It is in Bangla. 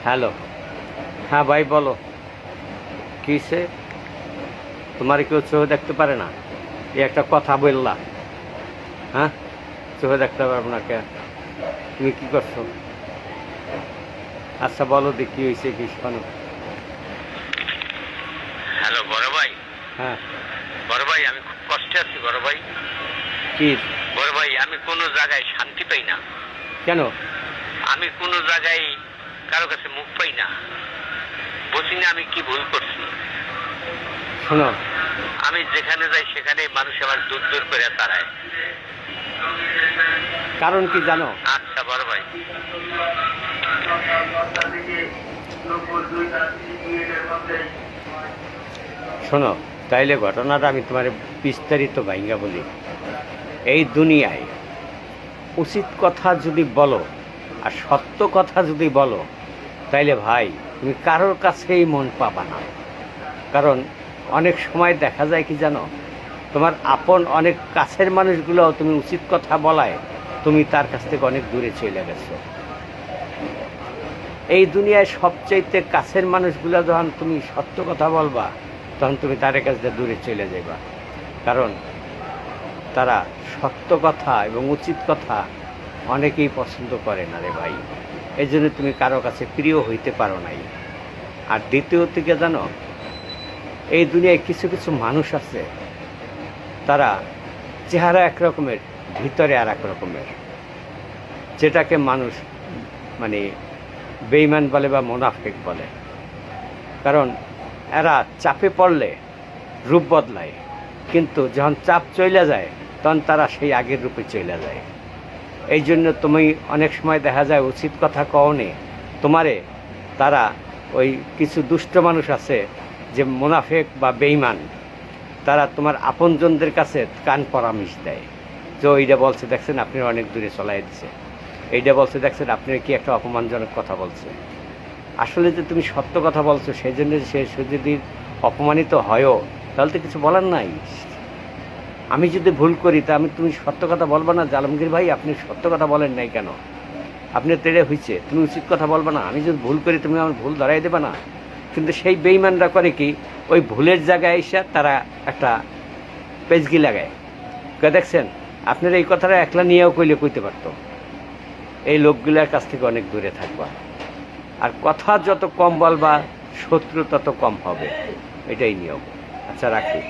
হ্যালো। হ্যাঁ ভাই বলো, কিসে? তোমার কেউ চোখে দেখতে পারে না? এই একটা কথা বললা। হ্যাঁ, চোখে দেখতে পারবো না কে? তুমি কি করছো? আচ্ছা বলো দি, কি হয়েছে, কি শোনো। হ্যালো বড় ভাই। হ্যাঁ। বড় ভাই, আমি খুব কষ্টে আছি বড় ভাই। কি? বড় ভাই, আমি কোনো জায়গায় শান্তি পাই না। কেন? আমি কোনো জায়গায় কারো কাছে মুখ পাই না। বুঝি না আমি কি ভুল করছি। শোনো, আমি যেখানে যাই সেখানে মানুষ আমার দূর দূর করে তাড়ায়। কারণ কি জানো? আচ্ছা বড় ভাই। শোনো, তাইলে ঘটনাটা আমি তোমার বিস্তারিত ভাইঙ্গা বলি। এই দুনিয়ায় উচিত কথা যদি বলো আর সত্য কথা যদি বলো, তাইলে ভাই তুমি কারোর কাছেই মন পাবা না। কারণ অনেক সময় দেখা যায় কি জানো, তোমার আপন অনেক কাছের মানুষগুলো তুমি উচিত কথা বলায় তুমি তার কাছ থেকে অনেক দূরে চলে গেছো। এই দুনিয়ায় সবচাইতে কাছের মানুষগুলো যখন তুমি সত্য কথা বলবা, তখন তুমি তাদের কাছ থেকে দূরে চলে যাইবা। কারণ তারা সত্য কথা এবং উচিত কথা অনেকেই পছন্দ করে না রে ভাই। এই জন্য তুমি কারো কাছে প্রিয় হইতে পারো নাই। আর দ্বিতীয় থেকে জানো, এই দুনিয়ায় কিছু কিছু মানুষ আছে, তারা চেহারা এক রকমের, ভিতরে আর এক রকমের, যেটাকে মানুষ মানে বেঈমান বলে বা মুনাফিক বলে। কারণ এরা চাপে পড়লে রূপ বদলায়, কিন্তু যখন চাপ চলে যায় তখন তারা সেই আগের রূপে চলে যায়। এই জন্য তুমি অনেক সময় দেখা যায় উচিত কথা কওনে, তোমারে তারা ওই কিছু দুষ্ট মানুষ আছে যে মুনাফিক বা বেঈমান, তারা তোমার আপনজনদের কাছে কান পরামর্শ দেয় যে এইটা বলছে দেখছেন আপনি অনেক দূরে চলাই দিছে, এইটা বলছে দেখছেন আপনি কি একটা অপমানজনক কথা বলছে। আসলে যে তুমি সত্য কথা বলছো, সেই জন্য সে যদি অপমানিত হয়ও, তাহলে তো কিছু বলার নাই। আমি যদি ভুল করি তা তুমি সত্য কথা বলবো না যে আলমগীর ভাই আপনি সত্য কথা বলেন নাই কেন, আপনি তেড়ে হয়েছে, তুমি উচিত কথা বলবো না। আমি যদি ভুল করি তুমি আমার ভুল ধরাই দেবে না। কিন্তু সেই বেঈমানরা করে কি, ওই ভুলের জায়গায় এসে তারা একটা পেজগি লাগায়, দেখছেন আপনারা এই কথাটা একলা নিয়েও কইতে পারতো। এই লোকগুলোর কাছ থেকে অনেক দূরে থাকবা। আর কথা যত কম বলবা, শত্রু তত কম হবে, এটাই নিয়ম। আচ্ছা রাখি।